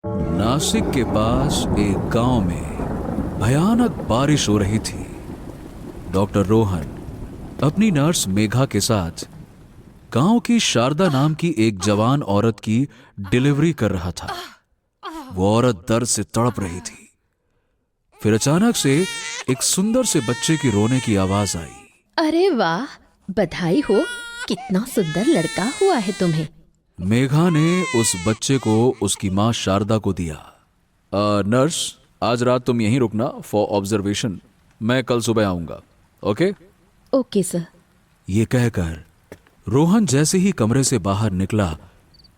नासिक के पास एक गांव में भयानक बारिश हो रही थी। डॉक्टर रोहन अपनी नर्स मेघा के साथ गांव की शारदा नाम की एक जवान औरत की डिलीवरी कर रहा था। वो औरत दर्द से तड़प रही थी। फिर अचानक से एक सुंदर से बच्चे की रोने की आवाज आई। अरे वाह, बधाई हो, कितना सुंदर लड़का हुआ है तुम्हें। मेघा ने उस बच्चे को उसकी मां शारदा को दिया। नर्स, आज रात तुम यहीं रुकना फॉर ऑब्जर्वेशन। मैं कल सुबह आऊंगा। ओके? Okay sir. ये कहकर रोहन जैसे ही कमरे से बाहर निकला,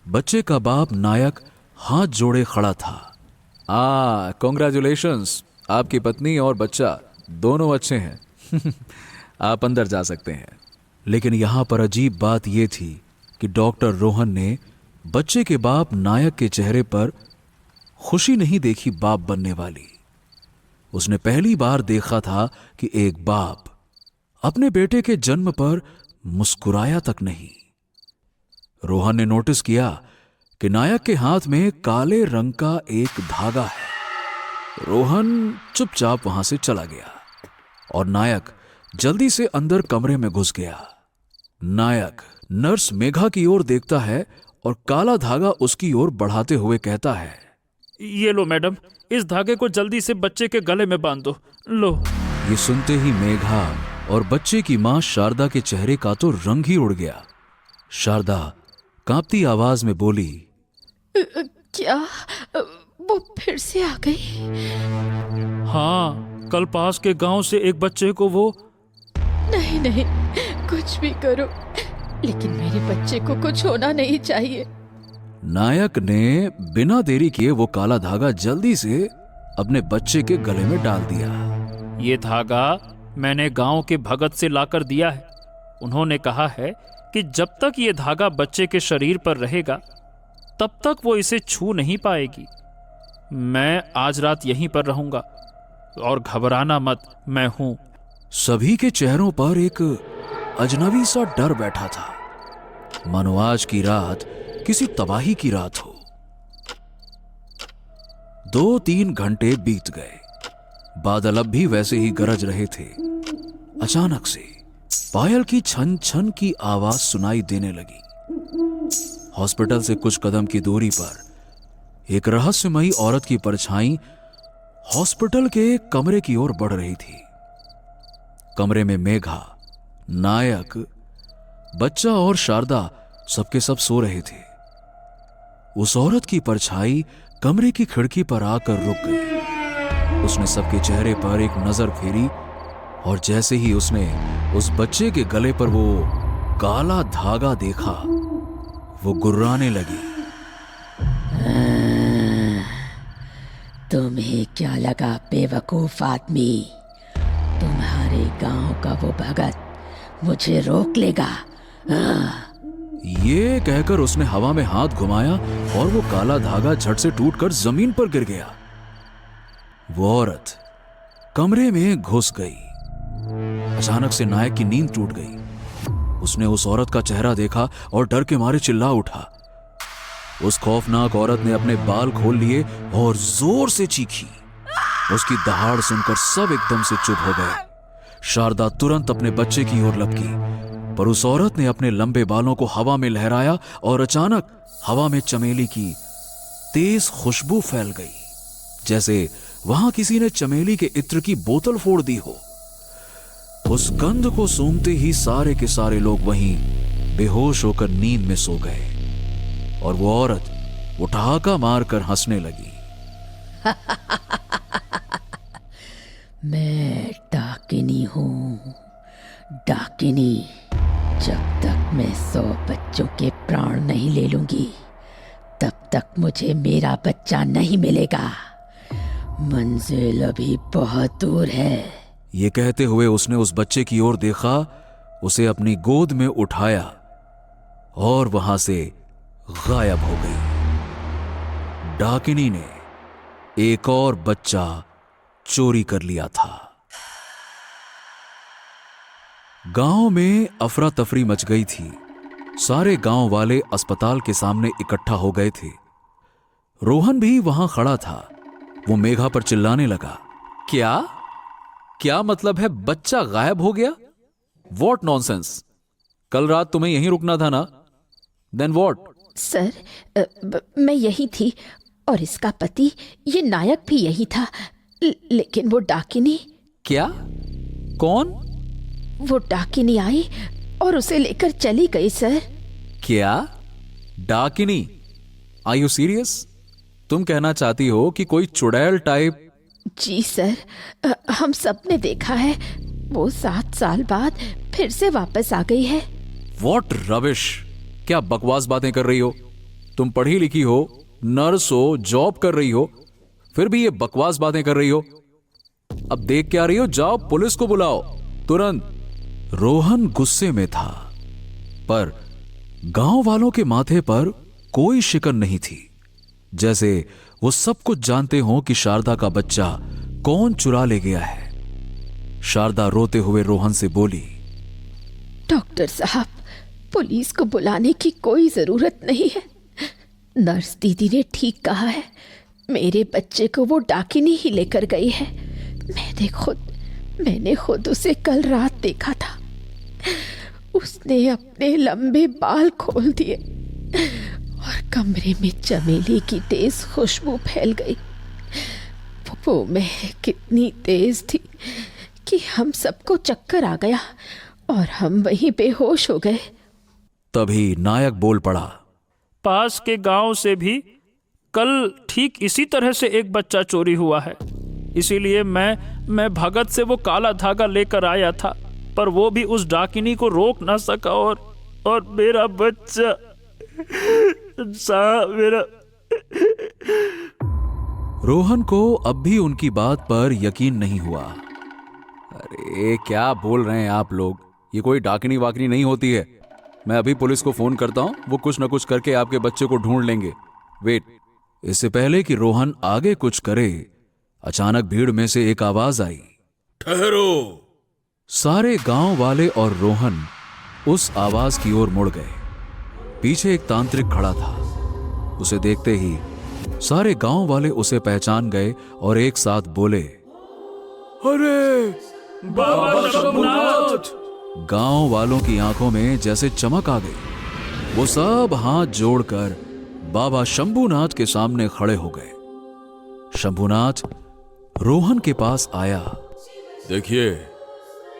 बच्चे का बाप नायक हाथ जोड़े खड़ा था। कॉन्ग्रेचुलेशंस, आपकी पत्नी और बच्चा दोनों अच्छे हैं। आप अंदर जा सकते हैं। लेकिन यहां पर अजीब बात यह थी कि डॉक्टर रोहन ने बच्चे के बाप नायक के चेहरे पर खुशी नहीं देखी बाप बनने वाली। उसने पहली बार देखा था कि एक बाप अपने बेटे के जन्म पर मुस्कुराया तक नहीं। रोहन ने नोटिस किया कि नायक के हाथ में काले रंग का एक धागा है। रोहन चुपचाप वहां से चला गया और नायक जल्दी से अंदर कमरे में घुस गया। नायक नर्स मेघा की ओर देखता है और काला धागा उसकी ओर बढ़ाते हुए कहता है, ये लो मैडम, इस धागे को जल्दी से बच्चे के गले में बांध दो। लो। ये सुनते ही मेघा और बच्चे की मां शारदा के चेहरे का तो रंग ही उड़ गया। शारदा कांपती आवाज में बोली, क्या वो फिर से आ गई? हाँ, कल पास के गांव से एक बच्चे को वो। नहीं नहीं, कुछ भी करो, लेकिन मेरे बच्चे को कुछ होना नहीं चाहिए। नायक ने बिना देरी किए वो काला धागा जल्दी से अपने बच्चे के गले में डाल दिया। ये धागा मैंने गांव के भगत से लाकर दिया है। उन्होंने कहा है कि जब तक ये धागा बच्चे के शरीर पर रहेगा तब तक वो इसे छू नहीं पाएगी। मैं आज रात यहीं पर रहूंगा और घबराना मत, मैं हूं। सभी के चेहरों पर एक अजनबी सा डर बैठा था, मानो आज की रात किसी तबाही की रात हो। 2-3 घंटे बीत गए। बादल अब भी वैसे ही गरज रहे थे। अचानक से पायल की छन छन की आवाज सुनाई देने लगी। हॉस्पिटल से कुछ कदम की दूरी पर एक रहस्यमयी औरत की परछाई हॉस्पिटल के कमरे की ओर बढ़ रही थी। कमरे में मेघा, नायक, बच्चा और शारदा सबके सब सो रहे थे। उस औरत की परछाई कमरे की खिड़की पर आकर रुक गई। उसने सबके चेहरे पर एक नजर फेरी और जैसे ही उसने उस बच्चे के गले पर वो काला धागा देखा, वो गुर्राने लगी। तुम्हें क्या लगा बेवकूफ आदमी, तुम्हारे गांव का वो भगत मुझे रोक लेगा? ये कहकर उसने हवा में हाथ घुमाया और वो काला धागा झट से टूटकर जमीन पर गिर गया। वो औरत कमरे में घुस गई। अचानक से नायक की नींद टूट गई। उसने उस औरत का चेहरा देखा और डर के मारे चिल्ला उठा। उस खौफनाक औरत ने अपने बाल खोल लिए और जोर से चीखी। उसकी दहाड़ सुनकर सब एकदम से चुप हो गए। शारदा तुरंत अपने बच्चे की ओर लपकी, पर उस औरत ने अपने लंबे बालों को हवा में लहराया और अचानक हवा में चमेली की तेज खुशबू फैल गई, जैसे वहां किसी ने चमेली के इत्र की बोतल फोड़ दी हो। उस गंध को सूंघते ही सारे के सारे लोग वहीं बेहोश होकर नींद में सो गए और वो औरत वो ठहाका मारकर हंसने लगी। मैं डाकिनी हूँ, डाकिनी। जब तक मैं 100 बच्चों के प्राण नहीं ले लूंगी तब तक मुझे मेरा बच्चा नहीं मिलेगा। मंजिल अभी बहुत दूर है। ये कहते हुए उसने उस बच्चे की ओर देखा, उसे अपनी गोद में उठाया और वहां से गायब हो गई। डाकिनी ने एक और बच्चा चोरी कर लिया था। गांव में अफरा तफरी मच गई थी। सारे गांव वाले अस्पताल के सामने इकट्ठा हो गए थे। रोहन भी वहां खड़ा था। वो मेघा पर चिल्लाने लगा, क्या क्या मतलब है बच्चा गायब हो गया? What nonsense! कल रात तुम्हें यहीं रुकना था ना? Then what? सर, मैं यही थी और इसका पति ये नायक भी यही था, लेकिन वो डाकिनी। क्या? कौन? वो डाकिनी आई और उसे लेकर चली गई सर। क्या? डाकिनी? Are you serious? तुम कहना चाहती हो कि कोई चुड़ैल टाइप? जी सर, हम सब ने देखा है। वो 7 साल बाद फिर से वापस आ गई है। What rubbish! क्या बकवास बातें कर रही हो? तुम पढ़ी लिखी हो, नर्स हो, जॉब कर रही हो, फिर भी ये बकवास बातें कर रही हो। अब देख क्या रही हो? जाओ पुलिस को बुलाओ तुरंत। रोहन गुस्से में था, पर गांव वालों के माथे पर कोई शिकन नहीं थी, जैसे वो सब कुछ जानते हों कि शारदा का बच्चा कौन चुरा ले गया है। शारदा रोते हुए रोहन से बोली, डॉक्टर साहब, पुलिस को बुलाने की कोई जरूरत नहीं है। नर्स दीदी ने ठीक कहा है, मेरे बच्चे को वो डाकिनी ही लेकर गई है। मैंने खुद उसे कल रात देखा था। उसने अपने लंबे बाल खोल दिए और कमरे में चमेली की तेज खुशबू फैल गई। वो महक कितनी तेज थी कि हम सबको चक्कर आ गया और हम वहीं बेहोश हो गए। तभी नायक बोल पड़ा, पास के गांव से भी कल ठीक इसी तरह से एक बच्चा चोरी हुआ है। इसीलिए मैं भगत से वो काला धागा लेकर आया था, पर वो भी उस डाकिनी को रोक ना सका और मेरा बच्चा साहब मेरा। रोहन को अब भी उनकी बात पर यकीन नहीं हुआ। अरे क्या बोल रहे हैं आप लोग? ये कोई डाकिनी वाकनी नहीं होती है। मैं अभी पुलिस को फोन करता हूं, वो कुछ ना कुछ करके आपके बच्चे को ढूंढ लेंगे। वेट। इससे पहले कि रोहन आगे कुछ करे, अचानक भीड़ में से एक आवाज आई, ठहरो! सारे गांव वाले और रोहन उस आवाज की ओर मुड़ गए। पीछे एक तांत्रिक खड़ा था। उसे देखते ही सारे गांव वाले उसे पहचान गए और एक साथ बोले, अरे बाबा शंभुनाथ! गांव वालों की आंखों में जैसे चमक आ गई। वो सब हाथ जोड़कर बाबा शंभुनाथ के सामने खड़े हो गए। शंभुनाथ रोहन के पास आया। देखिए,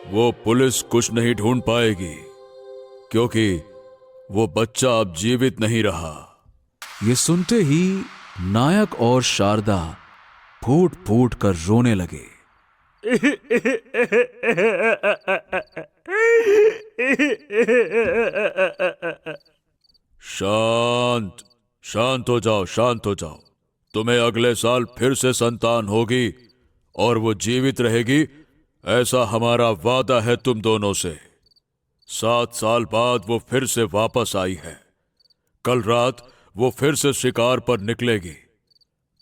वो पुलिस कुछ नहीं ढूंढ पाएगी, क्योंकि वो बच्चा अब जीवित नहीं रहा। ये सुनते ही नायक और शारदा फूट फूट कर रोने लगे। शांत शांत हो जाओ, शांत हो जाओ। तुम्हें अगले साल फिर से संतान होगी और वो जीवित रहेगी, ऐसा हमारा वादा है तुम दोनों से। 7 साल बाद वो फिर से वापस आई है। कल रात वो फिर से शिकार पर निकलेगी।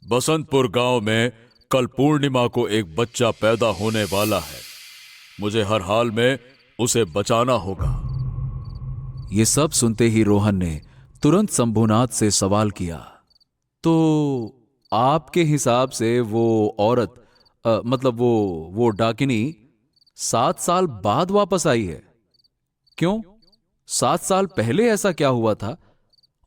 बसंतपुर गांव में कल पूर्णिमा को एक बच्चा पैदा होने वाला है। मुझे हर हाल में उसे बचाना होगा। ये सब सुनते ही रोहन ने तुरंत शंभुनाथ से सवाल किया, तो आपके हिसाब से वो औरत, मतलब वो डाकिनी 7 साल बाद वापस आई है? क्यों? 7 साल पहले ऐसा क्या हुआ था?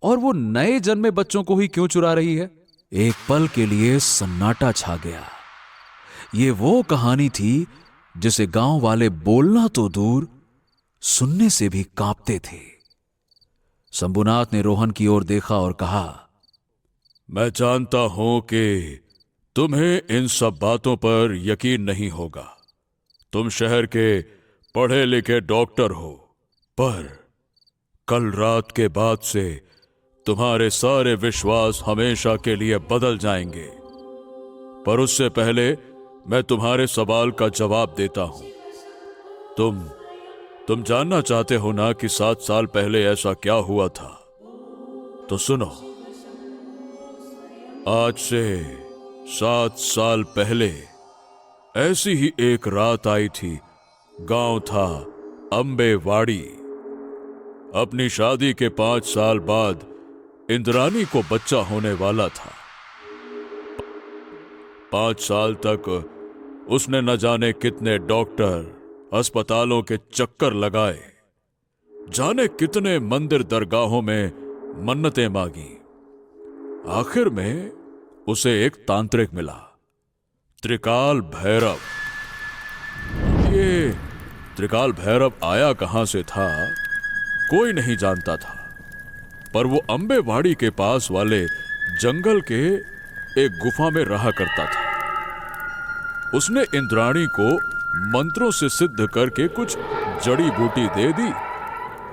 और वो नए जन्मे बच्चों को ही क्यों चुरा रही है? एक पल के लिए सन्नाटा छा गया। ये वो कहानी थी जिसे गांव वाले बोलना तो दूर, सुनने से भी कांपते थे। शंभुनाथ ने रोहन की ओर देखा और कहा, मैं जानता हूं कि तुम्हें इन सब बातों पर यकीन नहीं होगा। तुम शहर के पढ़े लिखे डॉक्टर हो, पर कल रात के बाद से तुम्हारे सारे विश्वास हमेशा के लिए बदल जाएंगे। पर उससे पहले मैं तुम्हारे सवाल का जवाब देता हूं। तुम जानना चाहते हो ना कि 7 साल पहले ऐसा क्या हुआ था? तो सुनो। आज से 7 साल पहले ऐसी ही एक रात आई थी। गांव था अंबेवाड़ी। अपनी शादी के 5 साल बाद इंद्रानी को बच्चा होने वाला था। 5 साल तक उसने न जाने कितने डॉक्टर, अस्पतालों के चक्कर लगाए, जाने कितने मंदिर दरगाहों में मन्नतें मांगी। आखिर में उसे एक तांत्रिक मिला, त्रिकाल भैरव। ये त्रिकाल भैरव आया कहां से था कोई नहीं जानता था, पर वो अंबेवाड़ी के पास वाले जंगल के एक गुफा में रहा करता था। उसने इंद्राणी को मंत्रों से सिद्ध करके कुछ जड़ी बूटी दे दी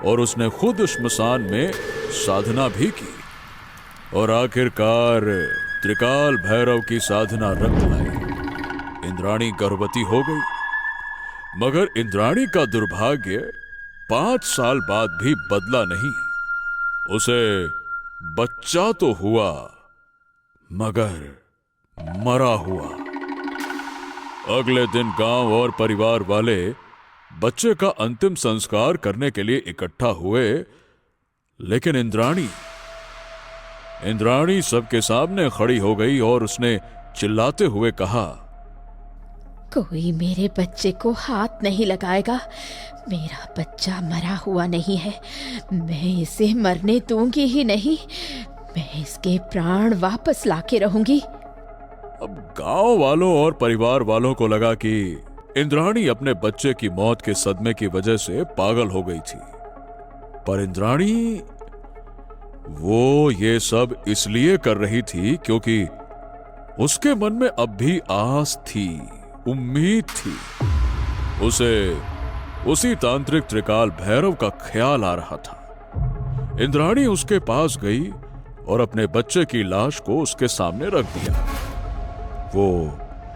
और उसने खुद श्मशान में साधना भी की और आखिरकार त्रिकाल भैरव की साधना रंग लाई। इंद्राणी गर्भवती हो गई, मगर इंद्राणी का दुर्भाग्य 5 साल बाद भी बदला नहीं। उसे बच्चा तो हुआ, मगर मरा हुआ। अगले दिन गांव और परिवार वाले बच्चे का अंतिम संस्कार करने के लिए इकट्ठा हुए, लेकिन इंद्राणी सबके सामने खड़ी हो गई और उसने चिल्लाते हुए कहा, कोई मेरे बच्चे को हाथ नहीं लगाएगा। मेरा बच्चा मरा हुआ नहीं है, मैं इसे मरने दूंगी ही नहीं। मैं इसके प्राण वापस लाके रहूंगी। अब गांव वालों और परिवार वालों को लगा कि इंद्राणी अपने बच्चे की मौत के सदमे की वजह से पागल हो गई थी, पर इंद्राणी वो ये सब इसलिए कर रही थी क्योंकि उसके मन में अब भी आस थी, उम्मीद थी। उसे उसी तांत्रिक त्रिकाल भैरव का ख्याल आ रहा था। इंद्राणी उसके पास गई और अपने बच्चे की लाश को उसके सामने रख दिया। वो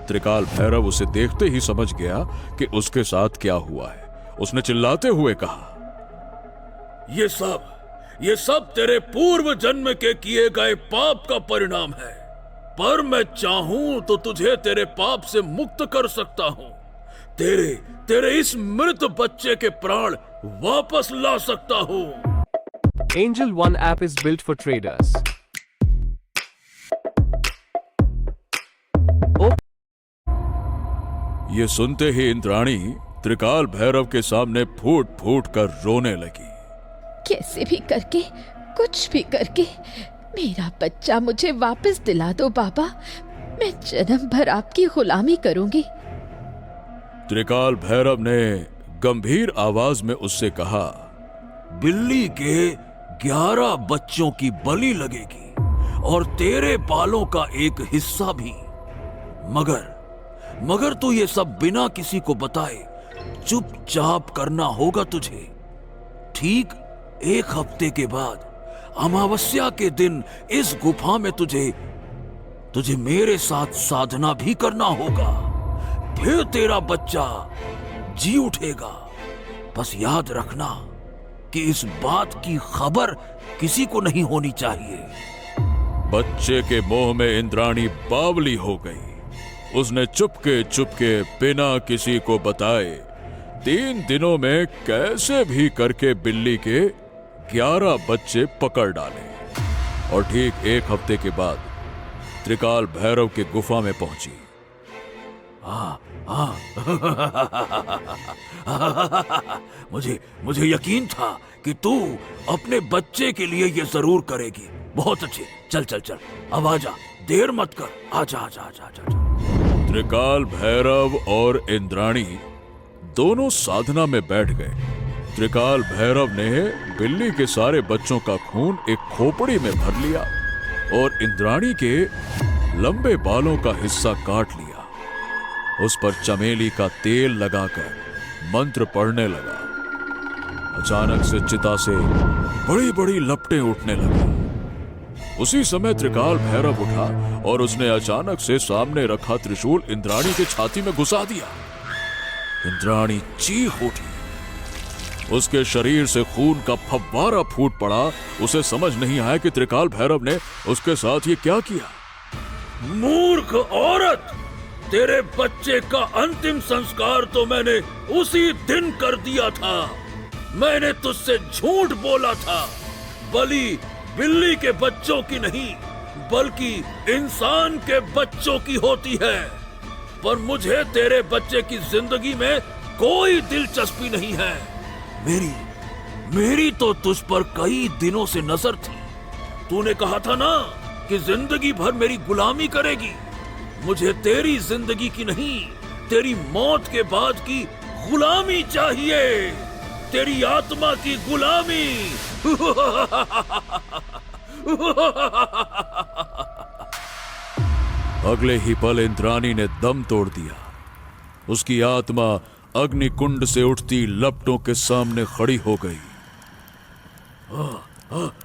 त्रिकाल भैरव उसे देखते ही समझ गया कि उसके साथ क्या हुआ है। उसने चिल्लाते हुए कहा, ये सब तेरे पूर्व जन्म के किए गए पाप का परिणाम है, पर मैं चाहूं तो तुझे तेरे पाप से मुक्त कर सकता हूं। तेरे इस मृत बच्चे के प्राण वापस ला सकता हूं। Angel One app is built for traders. ये सुनते ही इंद्राणी त्रिकाल भैरव के सामने फूट फूट कर रोने लगी। कैसे भी करके, कुछ भी करके मेरा बच्चा मुझे वापस दिला दो बाबा। मैं जन्म भर आपकी गुलामी करूंगी। त्रिकाल भैरव ने गंभीर आवाज में उससे कहा, बिल्ली के 11 बच्चों की बलि लगेगी और तेरे बालों का एक हिस्सा भी। मगर तू ये सब बिना किसी को बताए चुपचाप करना होगा तुझे। ठीक 1 हफ्ते के बाद अमावस्या के दिन इस गुफा में तुझे मेरे साथ साधना भी करना होगा। फिर तेरा बच्चा जी उठेगा। बस याद रखना कि इस बात की खबर किसी को नहीं होनी चाहिए। बच्चे के मोह में इंद्राणी बावली हो गई। उसने चुपके बिना किसी को बताए 3 दिनों में कैसे भी करके बिल्ली के 11 बच्चे पकड़ डाले और ठीक 1 हफ्ते के बाद त्रिकाल भैरव के गुफा में पहुंची। मुझे यकीन था कि तू अपने बच्चे के लिए ये जरूर करेगी। बहुत अच्छे, चल अब आजा, देर मत कर, आजा। त्रिकाल भैरव और इंद्राणी दोनों साधना में बैठ गए। त्रिकाल भैरव ने बिल्ली के सारे बच्चों का खून एक खोपड़ी में भर लिया और इंद्राणी के लंबे बालों का हिस्सा काट लिया। उस पर चमेली का तेल लगाकर मंत्र पढ़ने लगा। अचानक से चिता से बड़ी बड़ी लपटें उठने लगी। उसी समय त्रिकाल भैरव उठा और उसने अचानक से सामने रखा त्रिशूल इंद्राणी के छाती में घुसा दिया। इंद्राणी चीख उठी। उसके शरीर से खून का फव्वारा फूट पड़ा। उसे समझ नहीं आया कि त्रिकाल भैरव ने उसके साथ ये क्या किया। मूर्ख औरत, तेरे बच्चे का अंतिम संस्कार तो मैंने उसी दिन कर दिया था। मैंने तुझसे झूठ बोला था। बलि बिल्ली के बच्चों की नहीं, बल्कि इंसान के बच्चों की होती है। पर मुझे तेरे बच्चे की जिंदगी में कोई दिलचस्पी नहीं है। मेरी तो तुझ पर कई दिनों से नजर थी। तूने कहा था ना कि जिंदगी भर मेरी गुलामी करेगी। मुझे तेरी जिंदगी की नहीं, तेरी मौत के बाद की गुलामी चाहिए, तेरी आत्मा की गुलामी। अगले ही पल इंद्राणी ने दम तोड़ दिया। उसकी आत्मा अग्निकुंड से उठती लपटों के सामने खड़ी हो गई।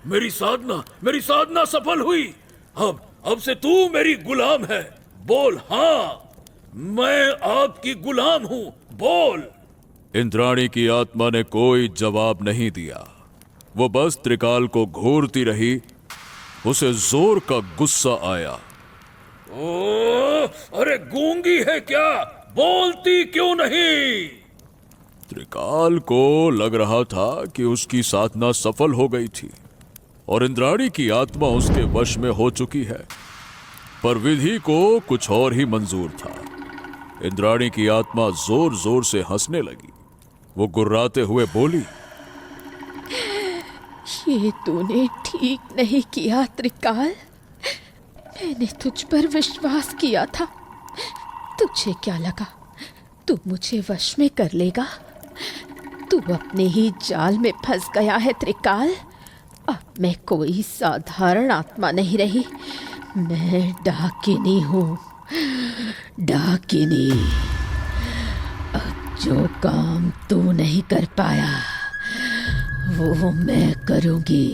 मेरी साधना सफल हुई। अब से तू मेरी गुलाम है। बोल, हाँ, मैं आपकी गुलाम हूं, बोल। इंद्राणी की आत्मा ने कोई जवाब नहीं दिया। वो बस त्रिकाल को घूरती रही। उसे जोर का गुस्सा आया। ओ, अरे गूंगी है क्या? बोलती क्यों नहीं? त्रिकाल को लग रहा था कि उसकी साधना सफल हो गई थी और इंद्राणी की आत्मा उसके वश में हो चुकी है। पर विधि को कुछ और ही मंजूर था। इंद्राणी की आत्मा जोर जोर से हंसने लगी। वो गुर्राते हुए बोली, ये तूने ठीक नहीं किया त्रिकाल। मैंने तुझ पर विश्वास किया था। तुझे क्या लगा तू मुझे वश में कर लेगा? तू अपने ही जाल में फंस गया है त्रिकाल। अब मैं कोई साधारण आत्मा नहीं रही। मैं डाकिनी हूँ, डाकिनी। अब जो काम तू नहीं कर पाया वो मैं करूँगी।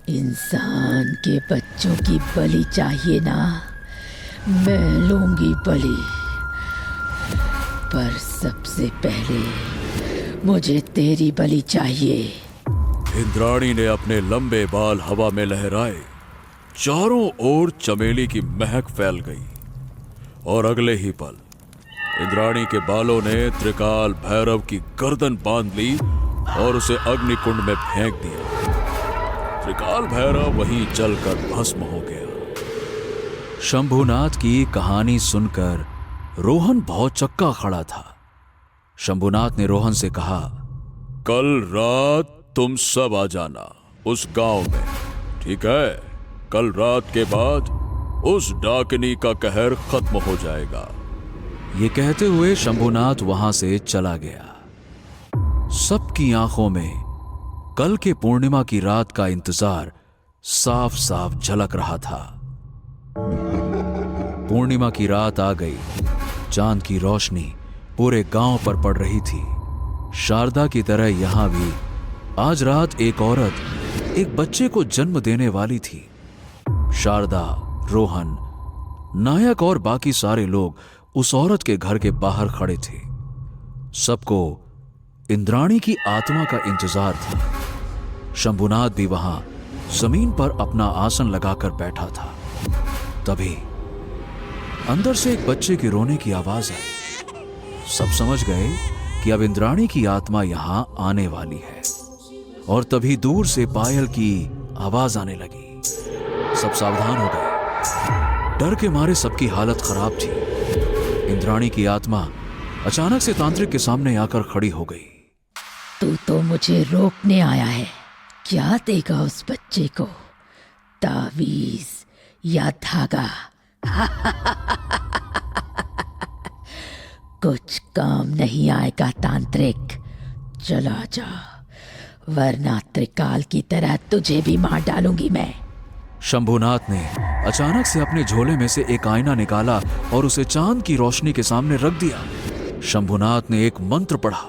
इंसान के बच्चों की बलि चाहिए ना? मैं लूंगी बलि। पर सबसे पहले मुझे तेरी बलि चाहिए। इंद्राणी ने अपने लंबे बाल हवा में लहराए। चारों ओर चमेली की महक फैल गई और अगले ही पल इंद्राणी के बालों ने त्रिकाल भैरव की गर्दन बांध ली और उसे अग्निकुंड में फेंक दिया। त्रिकाल भैरव वहीं जलकर भस्म हो गया। शंभुनाथ की कहानी सुनकर रोहन बहुत चक्का खड़ा था। शंभुनाथ ने रोहन से कहा, कल रात तुम सब आ जाना उस गांव में, ठीक है? कल रात के बाद उस डाकिनी का कहर खत्म हो जाएगा। ये कहते हुए शंभुनाथ वहां से चला गया। सबकी आंखों में कल के पूर्णिमा की रात का इंतजार साफ साफ झलक रहा था। पूर्णिमा की रात आ गई। चांद की रोशनी पूरे गांव पर पड़ रही थी। शारदा की तरह यहां भी आज रात एक औरत एक बच्चे को जन्म देने वाली थी। शारदा, रोहन, नायक और बाकी सारे लोग उस औरत के घर के बाहर खड़े थे। सबको इंद्राणी की आत्मा का इंतजार था। शंभुनाथ भी वहां जमीन पर अपना आसन लगाकर बैठा था। तभी अंदर से एक बच्चे के रोने की आवाज आई। सब समझ गए कि अब इंद्राणी की आत्मा यहां आने वाली है। और तभी दूर से पायल की आवाज आने लगी। सब सावधान हो गए। डर के मारे सबकी हालत खराब थी। इंद्राणी की आत्मा अचानक से तांत्रिक के सामने आकर खड़ी हो गई। तू तो मुझे रोकने आया है। क्या देगा उस बच्चे को? तावीज या धागा? कुछ काम नहीं आएगा तांत्रिक। चला जा, वरना त्रिकाल की तरह तुझे भी मार डालूंगी मैं। शंभुनाथ ने अचानक से अपने झोले में से एक आईना निकाला और उसे चांद की रोशनी के सामने रख दिया। शंभुनाथ ने एक मंत्र पढ़ा।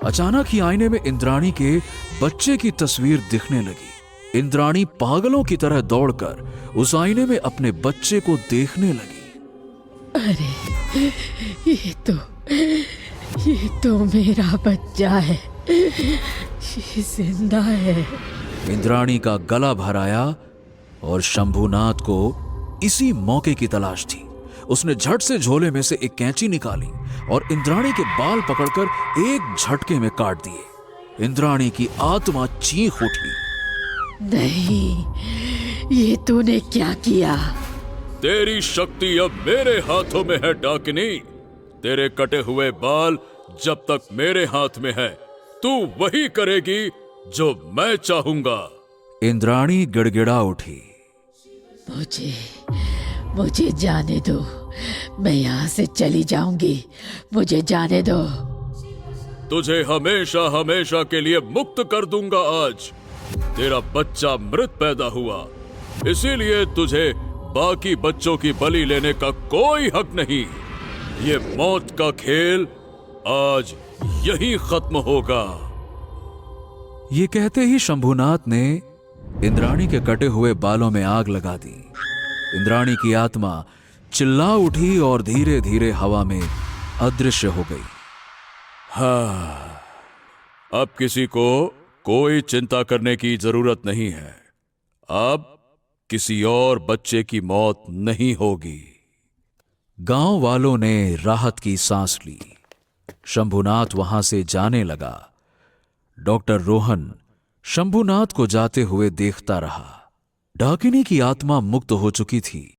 अचानक ही आईने में इंद्राणी के बच्चे की तस्वीर दिखने लगी। इंद्राणी पागलों की तरह दौड़कर उस आईने में अपने बच्चे को देखने लगी। अरे ये तो मेरा बच्चा है। ये जिंदा है। इंद्राणी का गला भर आया और शंभुनाथ को इसी मौके की तलाश थी। उसने झट से झोले में से एक कैंची निकाली और इंद्राणी के बाल पकड़कर एक झटके में काट दिए। इंद्राणी की आत्मा चीख उठी। नहीं, ये तूने क्या किया? तेरी शक्ति अब मेरे हाथों में है डाकिनी। तेरे कटे हुए बाल जब तक मेरे हाथ में है, तू वही करेगी जो मैं चाहूंगा। इंद्राणी गिड़गिड़ा उठी। मुझे जाने दो। मैं यहाँ से चली जाऊंगी। मुझे जाने दो। तुझे हमेशा हमेशा के लिए मुक्त कर दूंगा आज। तेरा बच्चा मृत पैदा हुआ, इसीलिए तुझे बाकी बच्चों की बलि लेने का कोई हक नहीं। ये मौत का खेल आज यही खत्म होगा। ये कहते ही शंभुनाथ ने इंद्राणी के कटे हुए बालों में आग लगा दी। इंद्राणी की आत्मा चिल्ला उठी और धीरे धीरे हवा में अदृश्य हो गई। हाँ, अब किसी को कोई चिंता करने की जरूरत नहीं है। अब किसी और बच्चे की मौत नहीं होगी। गांव वालों ने राहत की सांस ली। शंभुनाथ वहां से जाने लगा। डॉक्टर रोहन शंभुनाथ को जाते हुए देखता रहा। डाकिनी की आत्मा मुक्त हो चुकी थी।